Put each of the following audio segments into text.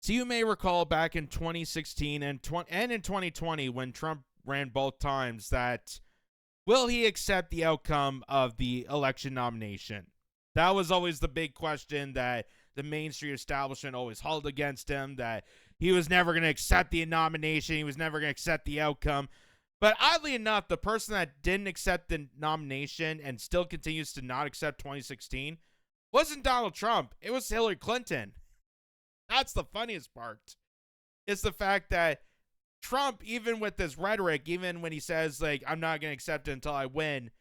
So you may recall back in 2016 and in 2020 when Trump ran both times that will he accept the outcome of the election nomination? That was always the big question that the mainstream establishment always held against him, that he was never going to accept the nomination, he was never going to accept the outcome. But oddly enough, the person that didn't accept the nomination and still continues to not accept 2016 wasn't Donald Trump. It was Hillary Clinton. That's the funniest part. It's the fact that Trump, even with this rhetoric, even when he says, like, I'm not going to accept it until I win,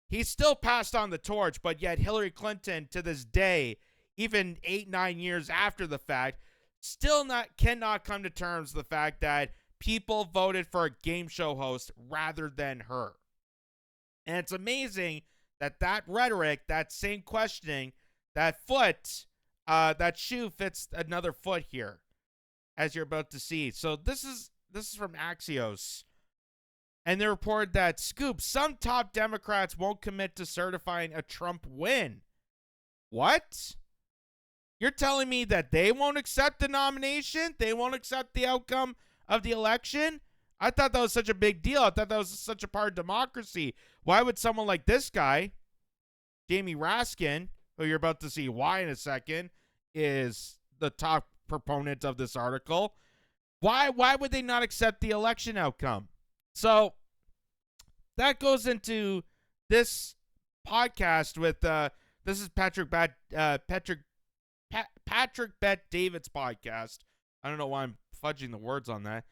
he still passed on the torch, but yet Hillary Clinton, to this day, even 8-9 years after the fact, still cannot come to terms with the fact that people voted for a game show host rather than her. And it's amazing that that rhetoric, that same questioning, that shoe fits another foot here, as you're about to see. So this is from Axios. And they report that, Scoop, some top Democrats won't commit to certifying a Trump win. What? You're telling me that they won't accept the nomination? They won't accept the outcome of the election? I thought that was such a big deal. I thought that was such a part of democracy. Why would someone like this guy, Jamie Raskin, who you're about to see why in a second, is the top proponent of this article, why would they not accept the election outcome? So that goes into this podcast with this is Patrick Bet David's podcast. I don't know why I'm fudging the words on that.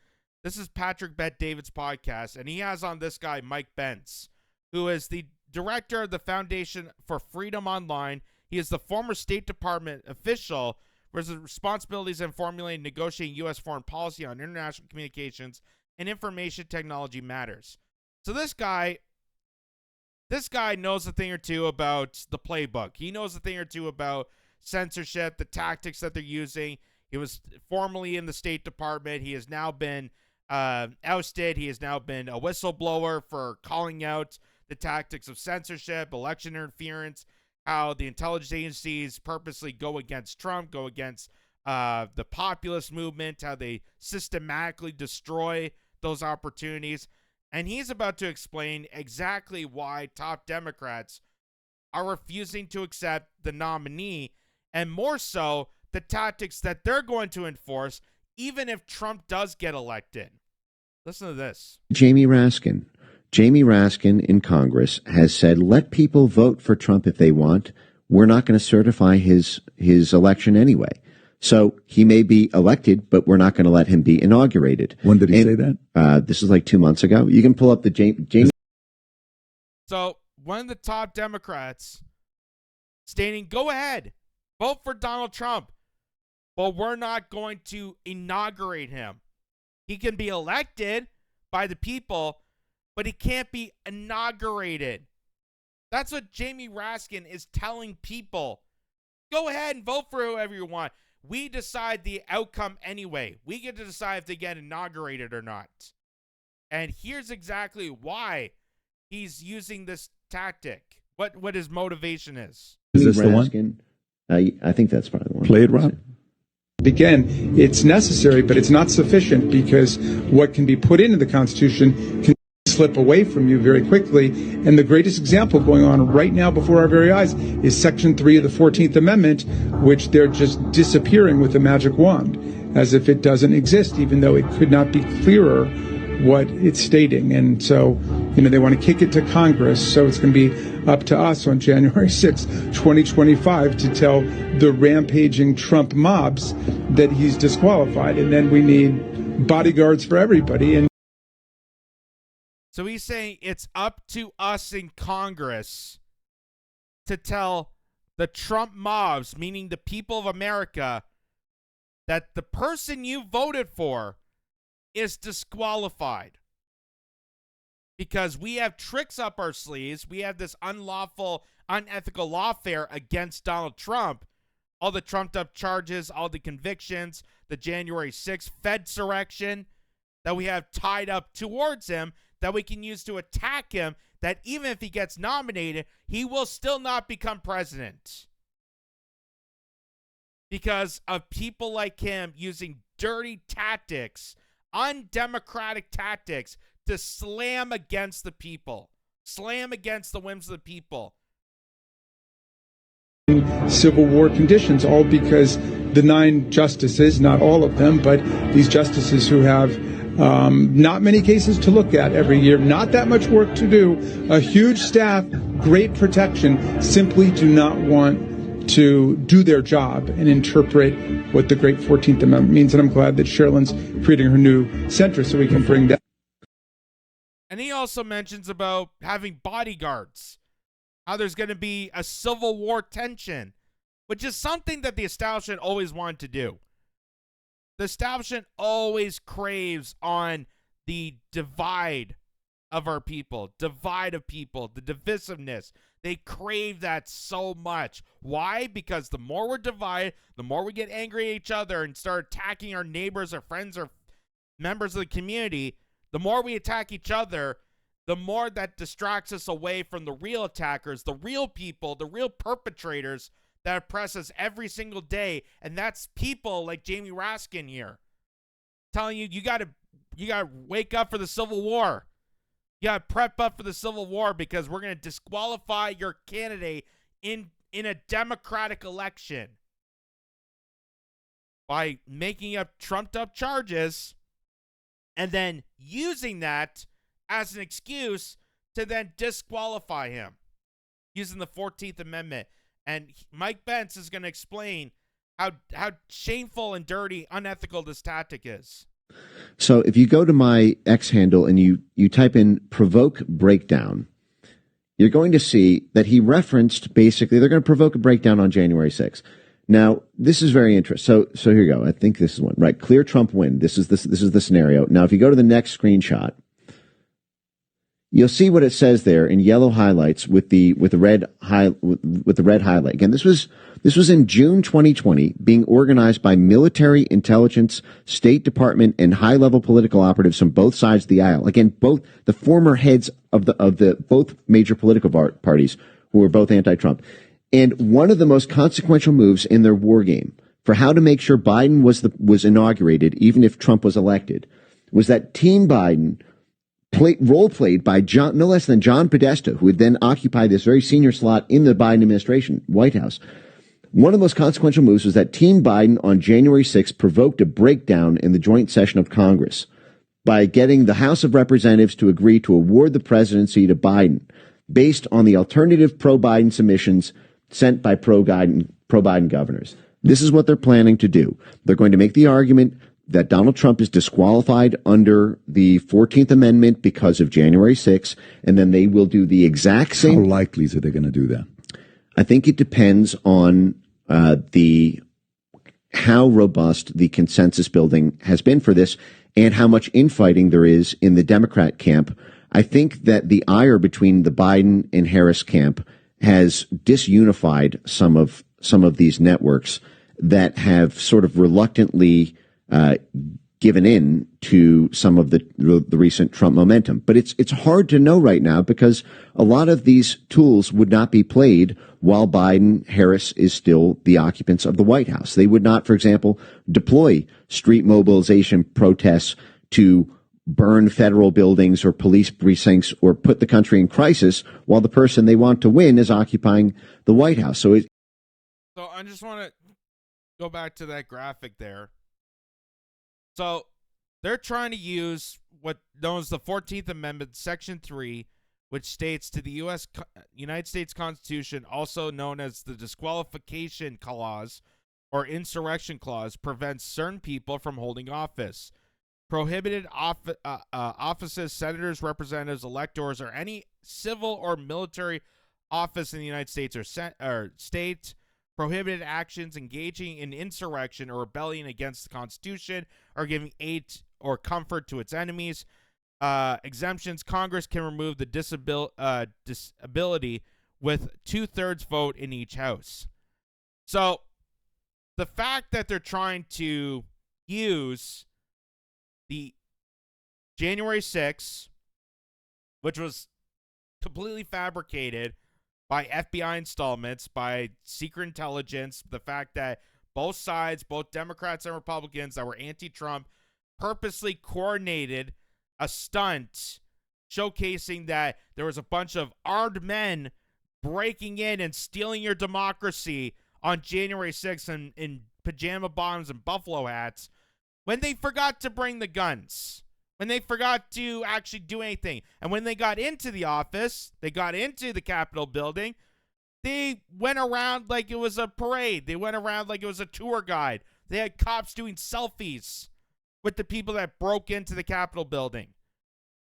This is Patrick Bet David's podcast, and he has on this guy, Mike Bentz, who is the director of the Foundation for Freedom Online. He is the former State Department official with responsibilities in formulating and negotiating U.S. foreign policy on international communications and information technology matters. So this guy knows a thing or two about the playbook. He knows a thing or two about censorship, the tactics that they're using. He was formerly in the State Department. He has now been ousted. He has now been a whistleblower for calling out the tactics of censorship, election interference, how the intelligence agencies purposely go against Trump, go against the populist movement, how they systematically destroy those opportunities. And he's about to explain exactly why top Democrats are refusing to accept the nominee, and more so, the tactics that they're going to enforce, even if Trump does get elected. Listen to this. Jamie Raskin in Congress has said, let people vote for Trump if they want. We're not going to certify his election anyway. So he may be elected, but we're not going to let him be inaugurated. When did he say that? This is like 2 months ago. You can pull up the Jamie. So one of the top Democrats stating, go ahead, vote for Donald Trump, but we're not going to inaugurate him. He can be elected by the people, but he can't be inaugurated. That's what Jamie Raskin is telling people. Go ahead and vote for whoever you want. We decide the outcome anyway. We get to decide if they get inaugurated or not. And here's exactly why he's using this tactic. What his motivation is. Is this the one? I think that's probably the one. Play it, Rob. Again, it's necessary, but it's not sufficient, because what can be put into the Constitution can slip away from you very quickly. And the greatest example going on right now before our very eyes is Section 3 of the 14th Amendment, which they're just disappearing with a magic wand, as if it doesn't exist, even though it could not be clearer what it's stating. And so, they want to kick it to Congress. So it's going to be up to us on January 6, 2025, to tell the rampaging Trump mobs that he's disqualified. And then we need bodyguards for everybody. And so he's saying it's up to us in Congress to tell the Trump mobs, meaning the people of America, that the person you voted for is disqualified. Because we have tricks up our sleeves. We have this unlawful, unethical lawfare against Donald Trump. All the trumped-up charges, all the convictions, the January 6th Fedsurrection that we have tied up towards him, that we can use to attack him, that even if he gets nominated, he will still not become president. because of people like him using dirty tactics, undemocratic tactics to slam against the people, slam against the whims of the people. Civil war conditions, all because the 9 justices, not all of them, but these justices who have not many cases to look at every year, not that much work to do, a huge staff, great protection, simply do not want to do their job and interpret what the great 14th Amendment means. And I'm glad that Sherilyn's creating her new center so we can bring that. And he also mentions about having bodyguards, how there's going to be a civil war tension, which is something that the establishment always wanted to do. The establishment always craves on the divide of our people, divide of people, the divisiveness. They crave that so much. Why? Because the more we're divided, the more we get angry at each other and start attacking our neighbors or friends or members of the community, the more we attack each other, the more that distracts us away from the real attackers, the real people, the real perpetrators that oppress us every single day. And that's people like Jamie Raskin here telling you, you gotta wake up for the Civil War. You gotta prep up for the Civil War because we're gonna disqualify your candidate in a democratic election by making up trumped up charges and then using that as an excuse to then disqualify him using the 14th Amendment. And Mike Pence is going to explain how shameful and dirty, unethical this tactic is. So if you go to my X handle and you type in provoke breakdown, you're going to see that he referenced basically they're going to provoke a breakdown on January 6th. Now, this is very interesting. So here you go. I think this is one, right? Clear Trump win. This is the scenario. Now, if you go to the next screenshot, you'll see what it says there in yellow highlights with the red highlight. Again, this was in June 2020, being organized by military, intelligence, State Department, and high-level political operatives from both sides of the aisle. Again, both the former heads of the both major political parties who were both anti-Trump. And one of the most consequential moves in their war game for how to make sure Biden was inaugurated, even if Trump was elected, was that Team Biden role played by no less than John Podesta, who would then occupy this very senior slot in the Biden administration, White House. One of the most consequential moves was that Team Biden on January 6th provoked a breakdown in the joint session of Congress by getting the House of Representatives to agree to award the presidency to Biden based on the alternative pro-Biden submissions sent by pro-Biden governors. This is what they're planning to do. They're going to make the argument that Donald Trump is disqualified under the 14th Amendment because of January 6th, and then they will do the exact same. How likely is it they're going to do that? I think it depends on how robust the consensus building has been for this and how much infighting there is in the Democrat camp. I think that the ire between the Biden and Harris camp has disunified some of these networks that have sort of reluctantly given in to some of the recent Trump momentum. But it's hard to know right now because a lot of these tools would not be played while Biden, Harris is still the occupants of the White House. They would not, for example, deploy street mobilization protests to burn federal buildings or police precincts or put the country in crisis while the person they want to win is occupying the White House. So I just want to go back to that graphic there. So they're trying to use what known as the 14th Amendment, Section 3, which states to the United States Constitution, also known as the Disqualification Clause or Insurrection Clause, prevents certain people from holding office. Prohibited offices, senators, representatives, electors, or any civil or military office in the United States or state. Prohibited actions engaging in insurrection or rebellion against the Constitution or giving aid or comfort to its enemies. Exemptions: Congress can remove the disability with 2/3 vote in each house. So the fact that they're trying to use the January 6th, which was completely fabricated by FBI installments, by secret intelligence, the fact that both sides, both Democrats and Republicans that were anti-Trump, purposely coordinated a stunt showcasing that there was a bunch of armed men breaking in and stealing your democracy on January 6th in pajama bottoms and buffalo hats when they forgot to bring the guns, when they forgot to actually do anything. And when they got into the office, they got into the Capitol building, they went around like it was a parade. They went around like it was a tour guide. They had cops doing selfies with the people that broke into the Capitol building.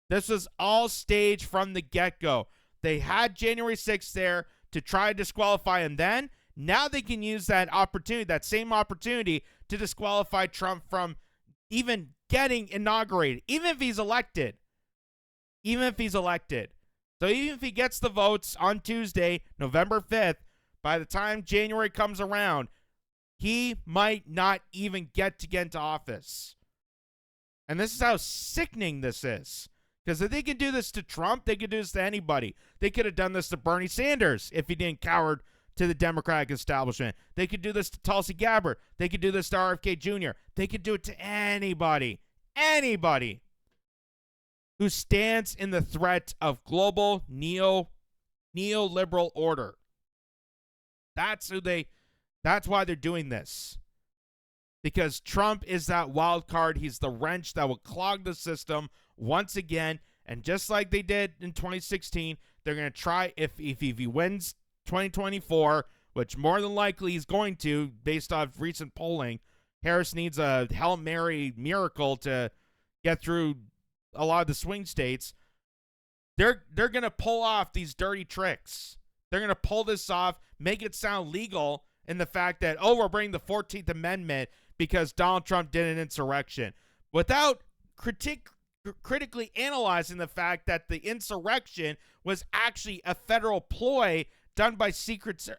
This was all staged from the get-go. They had January 6th there to try to disqualify him then. Now they can use that opportunity, that same opportunity, to disqualify Trump from even getting inaugurated, even if he's elected. Even if he's elected. So even if he gets the votes on Tuesday, November 5th, by the time January comes around, he might not even get into office. And this is how sickening this is. Because if they could do this to Trump, they could do this to anybody. They could have done this to Bernie Sanders if he didn't cower to the Democratic establishment. They could do this to Tulsi Gabbard. They could do this to RFK Jr. They could do it to anybody. Anybody who stands in the threat of global neoliberal order. That's why they're doing this. Because Trump is that wild card. He's the wrench that will clog the system once again. And just like they did in 2016, they're going to try, if he wins 2024, which more than likely he's going to, based off recent polling. Harris needs a Hail Mary miracle to get through a lot of the swing states. They're going to pull off these dirty tricks. They're going to pull this off, make it sound legal in the fact that, oh, we're bringing the 14th Amendment because Donald Trump did an insurrection, without critically analyzing the fact that the insurrection was actually a federal ploy done by secret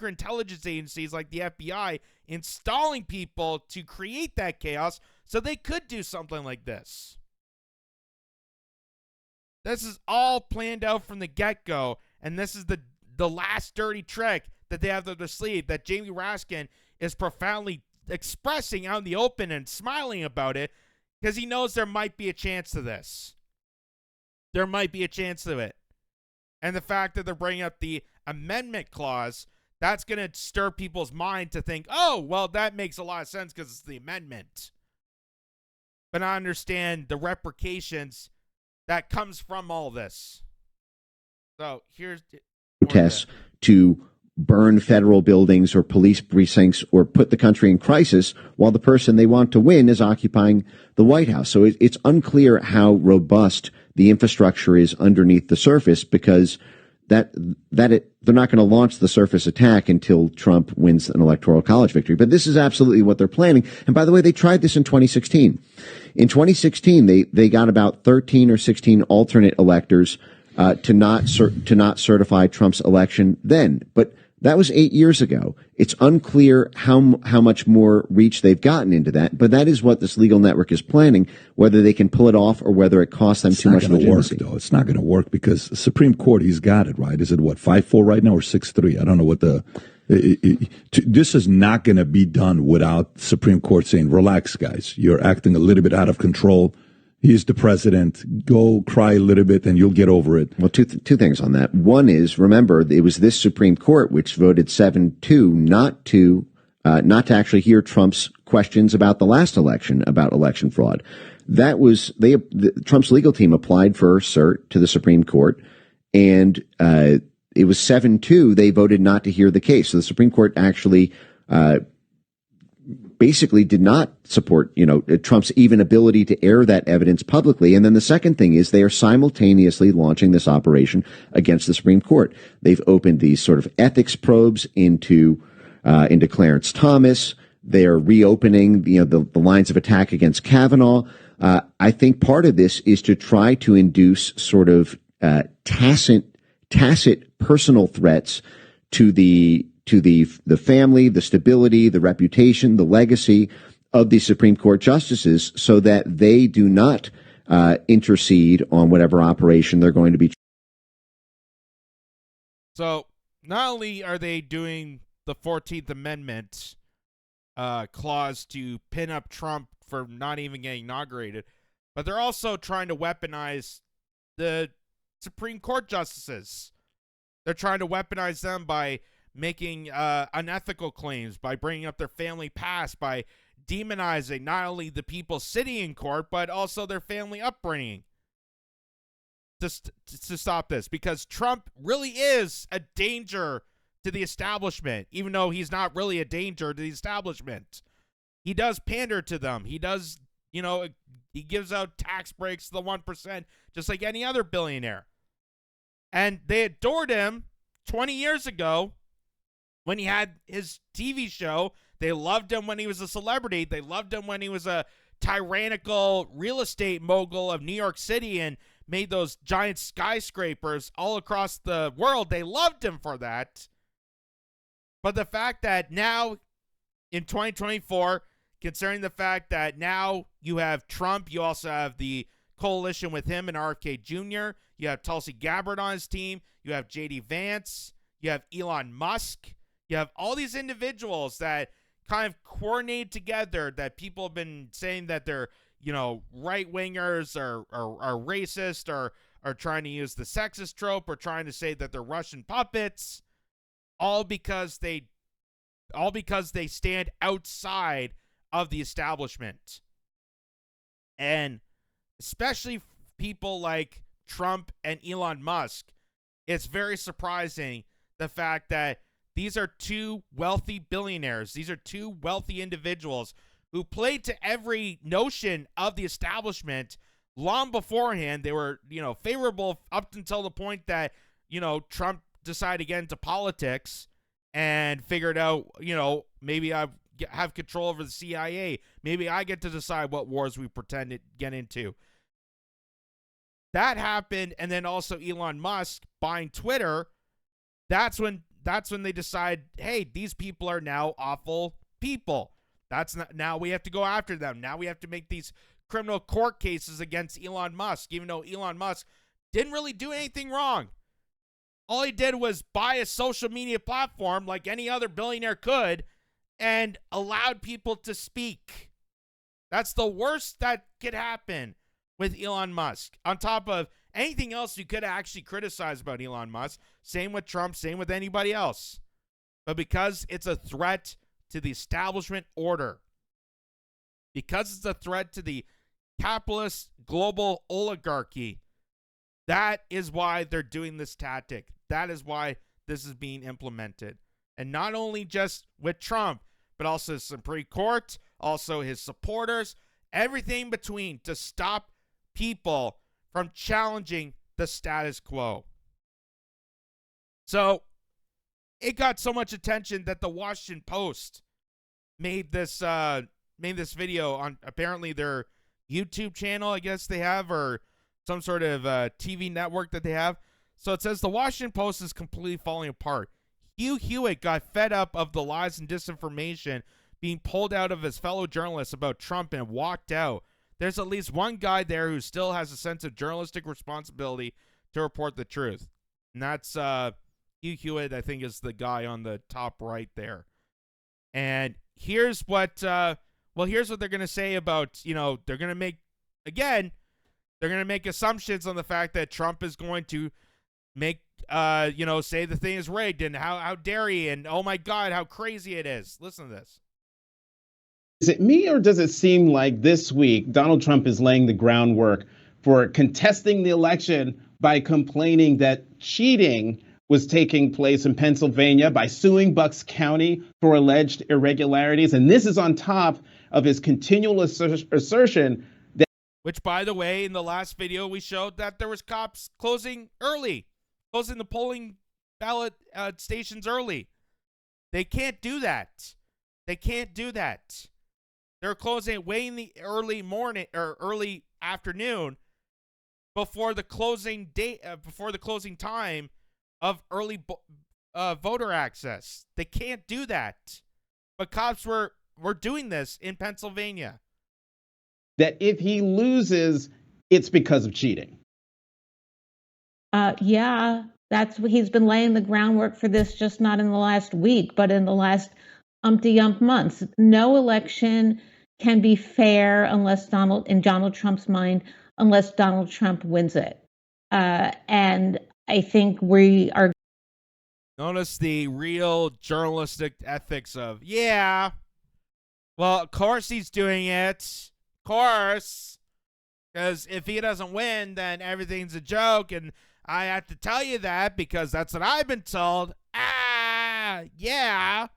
intelligence agencies like the FBI, installing people to create that chaos so they could do something like this. This is all planned out from the get-go, and this is the last dirty trick that they have up their sleeve that Jamie Raskin is profoundly expressing out in the open and smiling about it because he knows there might be a chance to this. There might be a chance to it. And the fact that they're bringing up the amendment clause, that's going to stir people's mind to think, oh, well, that makes a lot of sense because it's the amendment. But I understand the repercussions that comes from all this. So here's protests to burn federal buildings or police precincts or put the country in crisis while the person they want to win is occupying the White House. So it's unclear how robust the infrastructure is underneath the surface because they're not going to launch the surface attack until Trump wins an electoral college victory. But this is absolutely what they're planning. And by the way, they tried this in 2016. In 2016, they got about 13 or 16 alternate electors to not certify Trump's election then. But that was 8 years ago. It's unclear how much more reach they've gotten into that, but that is what this legal network is planning, whether they can pull it off or whether it costs them too much legitimacy. It's not going to work because the Supreme Court, he's got it, right? Is it, 5-4 right now or 6-3? I don't know what this is not going to be done without Supreme Court saying, relax, guys. You're acting a little bit out of control. He's the president. Go cry a little bit and you'll get over it. Well, two things on that. One is, remember, it was this Supreme Court which voted 7-2 not to actually hear Trump's questions about the last election, about election fraud. That was, Trump's legal team applied for cert to the Supreme Court, and it was 7-2. They voted not to hear the case. So the Supreme Court actually basically did not support, Trump's even ability to air that evidence publicly. And then the second thing is they are simultaneously launching this operation against the Supreme Court. They've opened these sort of ethics probes into Clarence Thomas. They are reopening, the lines of attack against Kavanaugh. I think part of this is to try to induce sort of tacit personal threats to the family, the stability, the reputation, the legacy of the Supreme Court justices so that they do not intercede on whatever operation they're going to be. So not only are they doing the 14th Amendment clause to pin up Trump for not even getting inaugurated, but they're also trying to weaponize the Supreme Court justices. They're trying to weaponize them by making unethical claims, by bringing up their family past, by demonizing not only the people sitting in court, but also their family upbringing. To stop this, because Trump really is a danger to the establishment, even though he's not really a danger to the establishment. He does pander to them. He does, he gives out tax breaks to the 1%, just like any other billionaire. And they adored him 20 years ago when he had his TV show. They loved him when he was a celebrity. They loved him when he was a tyrannical real estate mogul of New York City and made those giant skyscrapers all across the world. They loved him for that. But the fact that now in 2024, concerning the fact that now you have Trump, you also have the coalition with him and RFK Jr., you have Tulsi Gabbard on his team, you have J.D. Vance, you have Elon Musk, you have all these individuals that kind of coordinate together, that people have been saying that they're, right-wingers or racist or are trying to use the sexist trope or trying to say that they're Russian puppets, all because they stand outside of the establishment. And especially people like Trump and Elon Musk, it's very surprising the fact that these are two wealthy billionaires. These are two wealthy individuals who played to every notion of the establishment long beforehand. They were, favorable up until the point that, Trump decided to get into politics and figured out, maybe I have control over the CIA. Maybe I get to decide what wars we pretend to get into. That happened, and then also Elon Musk buying Twitter. That's when they decide, hey, these people are now awful people. Now we have to go after them. Now we have to make these criminal court cases against Elon Musk, even though Elon Musk didn't really do anything wrong. All he did was buy a social media platform like any other billionaire could and allowed people to speak. That's the worst that could happen with Elon Musk. On top of anything else you could actually criticize about Elon Musk. Same with Trump, same with anybody else. But because it's a threat to the establishment order, because it's a threat to the capitalist global oligarchy, that is why they're doing this tactic. That is why this is being implemented. And not only just with Trump, but also the Supreme Court, also his supporters, everything between, to stop people from challenging the status quo. So it got so much attention that the Washington Post made this video on apparently their YouTube channel, I guess they have, or some sort of TV network that they have. So it says the Washington Post is completely falling apart. Hugh Hewitt got fed up of the lies and disinformation being pulled out of his fellow journalists about Trump and walked out. There's at least one guy there who still has a sense of journalistic responsibility to report the truth. And that's Hugh Hewitt, I think, is the guy on the top right there. And here's what they're going to say about, they're going to make, again, they're going to make assumptions on the fact that Trump is going to make, say the thing is rigged and how dare he, and oh my God, how crazy it is. Listen to this. Is it me, or does it seem like this week Donald Trump is laying the groundwork for contesting the election by complaining that cheating was taking place in Pennsylvania by suing Bucks County for alleged irregularities? And this is on top of his continual assertion that... Which, by the way, in the last video, we showed that there was cops closing the polling ballot stations early. They can't do that. They can't do that. They're closing way in the early morning or early afternoon before the closing date, before the closing time of early voter access. They can't do that. But cops were doing this in Pennsylvania. That if he loses, it's because of cheating. Yeah, he's been laying the groundwork for this, just not in the last week, but in the last umpty-ump months. No election can be fair in Donald Trump's mind, unless Donald Trump wins it. And I think we are. Notice the real journalistic ethics of, yeah, well, of course he's doing it. Of course. Because if he doesn't win, then everything's a joke, and I have to tell you that because that's what I've been told. Yeah.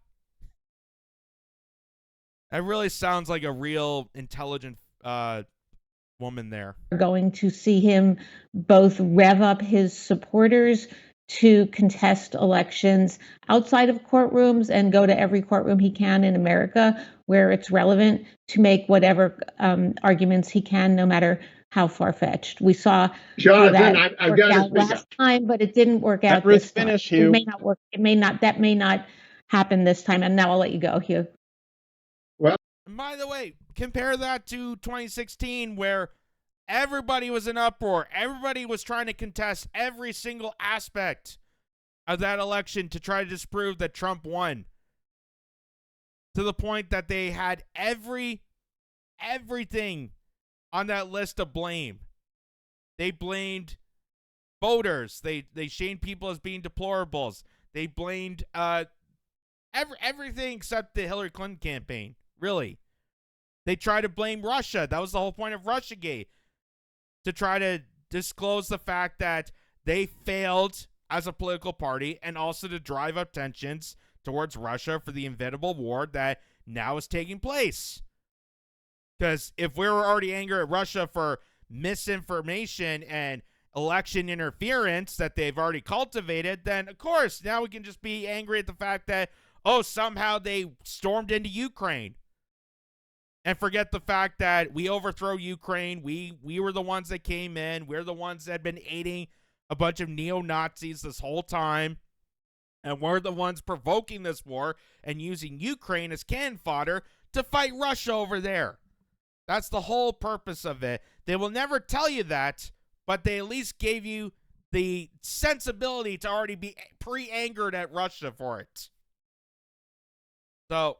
That really sounds like a real intelligent woman there. We're going to see him both rev up his supporters to contest elections outside of courtrooms and go to every courtroom he can in America where it's relevant to make whatever arguments he can, no matter how far-fetched. We saw Jonathan, that I've work got out last time, but it didn't work out this time. Finish, It Hugh. may not work. That may not happen this time. And now I'll let you go, Hugh. And by the way, compare that to 2016 where everybody was in uproar. Everybody was trying to contest every single aspect of that election to try to disprove that Trump won. To the point that they had everything on that list of blame. They blamed voters. They shamed people as being deplorables. They blamed everything except the Hillary Clinton campaign. Really. They tried to blame Russia. That was the whole point of Russiagate. To try to disclose the fact that they failed as a political party and also to drive up tensions towards Russia for the inevitable war that now is taking place. Because if we were already angry at Russia for misinformation and election interference that they've already cultivated, then of course now we can just be angry at the fact that, oh, somehow they stormed into Ukraine. And forget the fact that we overthrow Ukraine. We were the ones that came in. We're the ones that had been aiding a bunch of neo-Nazis this whole time. And we're the ones provoking this war and using Ukraine as cannon fodder to fight Russia over there. That's the whole purpose of it. They will never tell you that, but they at least gave you the sensibility to already be pre-angered at Russia for it. So,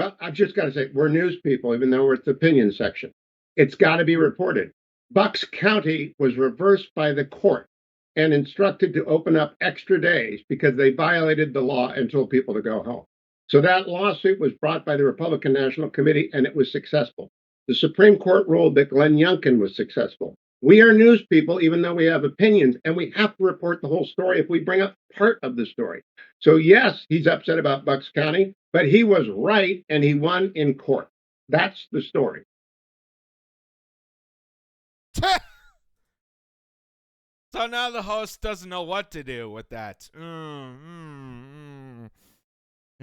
Well, I've just got to say, we're news people, even though we're at the opinion section. It's got to be reported. Bucks County was reversed by the court and instructed to open up extra days because they violated the law and told people to go home. So that lawsuit was brought by the Republican National Committee, and it was successful. The Supreme Court ruled that Glenn Youngkin was successful. We are news people, even though we have opinions, and we have to report the whole story if we bring up part of the story. So yes, he's upset about Bucks County, but he was right, and he won in court. That's the story. So now the host doesn't know what to do with that.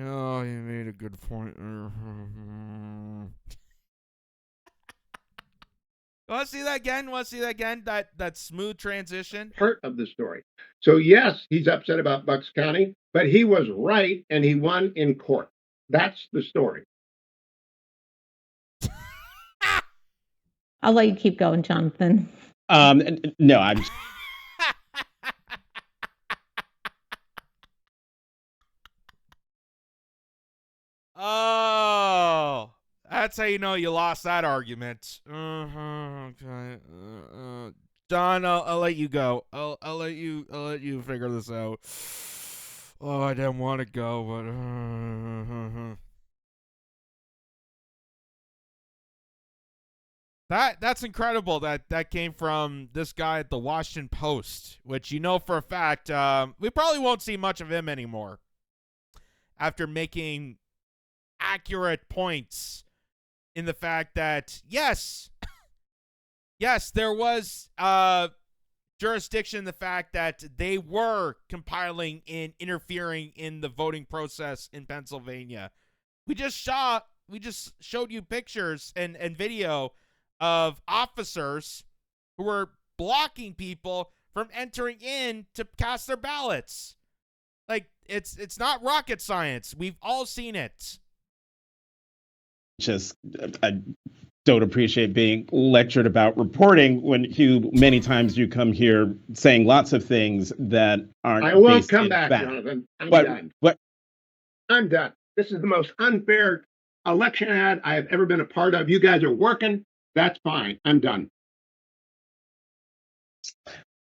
Oh, you made a good point. Want to see that again? That smooth transition? Part of the story. So yes, he's upset about Bucks County, but he was right, and he won in court. That's the story. I'll let you keep going, Jonathan. No, I'm. Oh, that's how you know you lost that argument. Okay. John, I'll let you go. I'll let you figure this out. Oh, I didn't want to go, but that's incredible that came from this guy at the Washington Post, which you know for a fact we probably won't see much of him anymore after making accurate points in the fact that yes, there was jurisdiction in the fact that they were compiling and interfering in the voting process in Pennsylvania. We just showed you pictures and video of officers who were blocking people from entering in to cast their ballots. Like, it's not rocket science. We've all seen it. I don't appreciate being lectured about reporting when many times you come here saying lots of things that aren't. I won't come back, Jonathan. I'm done. But I'm done. This is the most unfair election ad I have ever been a part of. You guys are working. That's fine. I'm done.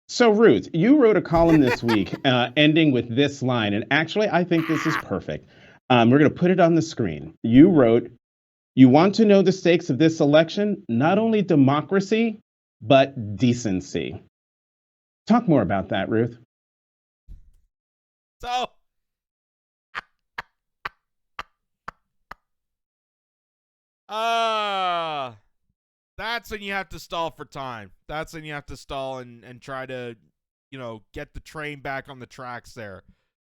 So, Ruth, you wrote a column this week ending with this line, and actually, I think this is perfect. We're going to put it on the screen. You wrote, "You want to know the stakes of this election? Not only democracy, but decency." Talk more about that, Ruth. So, that's when you have to stall for time. That's when you have to stall and try to, get the train back on the tracks there.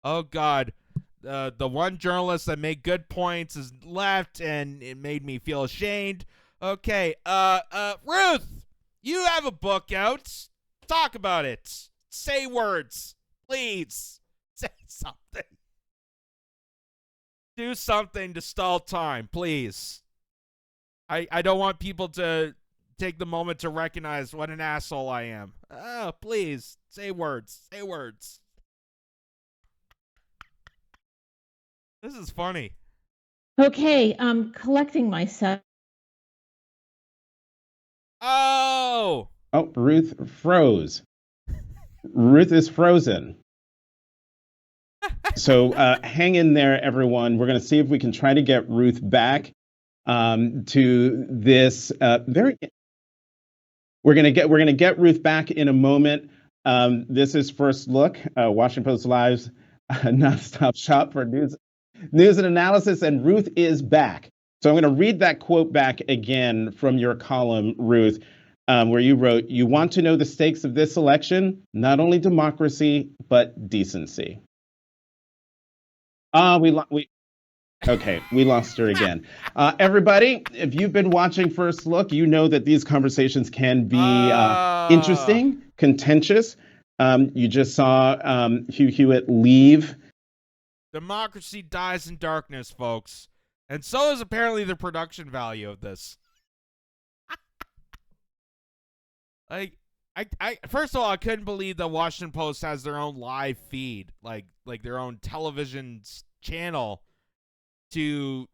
Oh, God. The one journalist that made good points is left, and it made me feel ashamed. Okay, Ruth, you have a book out. Talk about it. Say words, please. Say something. Do something to stall time, please. I don't want people to take the moment to recognize what an asshole I am. Oh, please, say words. Say words. This is funny. Okay, I'm collecting myself. Oh, Ruth froze. Ruth is frozen. So hang in there, everyone. We're going to see if we can try to get Ruth back to this very. We're gonna get Ruth back in a moment. This is First Look, Washington Post Live's nonstop shop for news and analysis, and Ruth is back. So I'm going to read that quote back again from your column, Ruth, where you wrote, "You want to know the stakes of this election? Not only democracy, but decency." Okay, we lost her again. Everybody, if you've been watching First Look, you know that these conversations can be interesting, contentious. You just saw Hugh Hewitt leave. Democracy dies in darkness, folks. And so is apparently the production value of this. I first of all, I couldn't believe the Washington Post has their own live feed, like their own television channel, to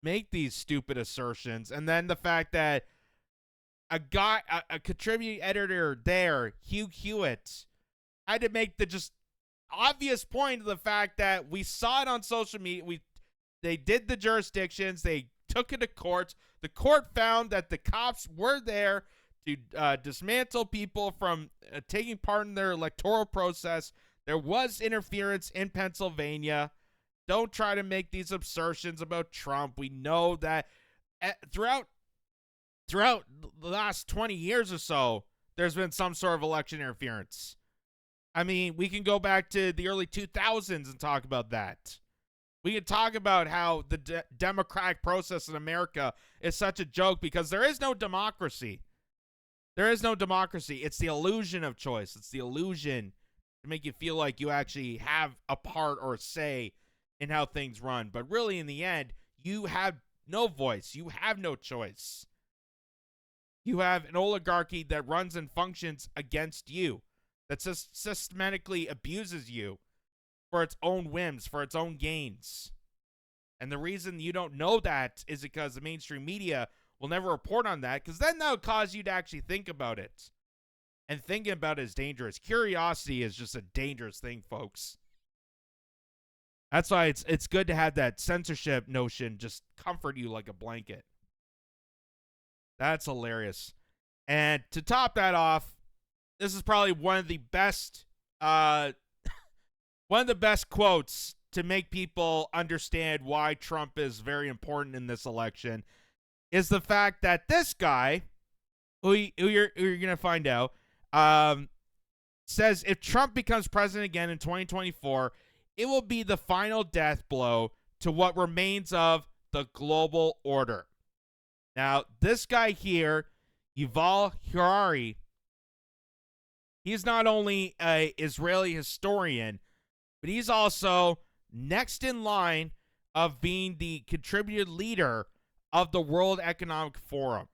make these stupid assertions. And then the fact that a contributing editor there, Hugh Hewitt, had to make the just obvious point of the fact that we saw it on social media. They did the jurisdictions. They took it to court. The court found that the cops were there to dismantle people from taking part in their electoral process. There was interference in Pennsylvania. Don't try to make these assertions about Trump. We know that throughout the last 20 years or so, there's been some sort of election interference. I mean, we can go back to the early 2000s and talk about that. We can talk about how the democratic process in America is such a joke because there is no democracy. There is no democracy. It's the illusion of choice. It's the illusion to make you feel like you actually have a part or a say in how things run. But really, in the end, you have no voice. You have no choice. You have an oligarchy that runs and functions against you, that systematically abuses you for its own whims, for its own gains. And the reason you don't know that is because the mainstream media will never report on that, because then that would cause you to actually think about it. And thinking about it is dangerous. Curiosity is just a dangerous thing, folks. That's why it's good to have that censorship notion just comfort you like a blanket. That's hilarious. And to top that off, this is probably one of the best quotes to make people understand why Trump is very important in this election, is the fact that this guy, who you're going to find out, says if Trump becomes president again in 2024, it will be the final death blow to what remains of the global order. Now, this guy here, Yuval Harari, he's not only an Israeli historian, but he's also next in line of being the contributed leader of the World Economic Forum.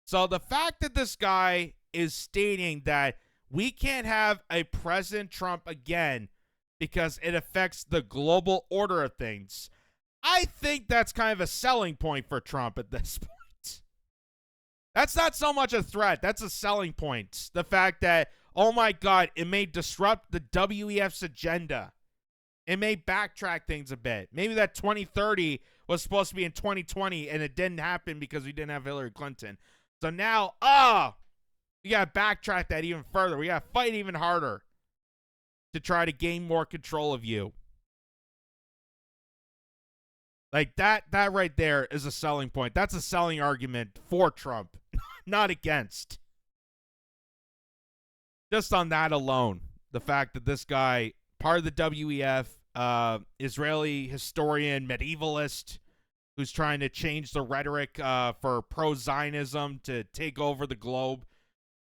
So the fact that this guy is stating that we can't have a President Trump again because it affects the global order of things, I think that's kind of a selling point for Trump at this point. That's not so much a threat. That's a selling point. The fact that, oh my God, it may disrupt the WEF's agenda. It may backtrack things a bit. Maybe that 2030 was supposed to be in 2020 and it didn't happen because we didn't have Hillary Clinton. So now, we got to backtrack that even further. We got to fight even harder to try to gain more control of you. Like that right there is a selling point. That's a selling argument for Trump, not against. Just on that alone, the fact that this guy, part of the WEF, Israeli historian, medievalist, who's trying to change the rhetoric for pro-Zionism to take over the globe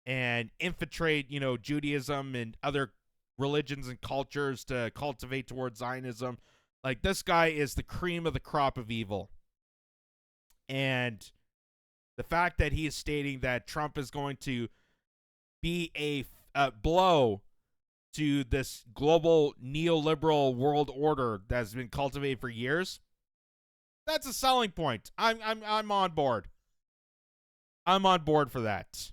and infiltrate, Judaism and other religions and cultures to cultivate towards Zionism. Like, this guy is the cream of the crop of evil. And the fact that he is stating that Trump is going to be a blow to this global neoliberal world order that's been cultivated for years, that's a selling point. I'm on board. I'm on board for that.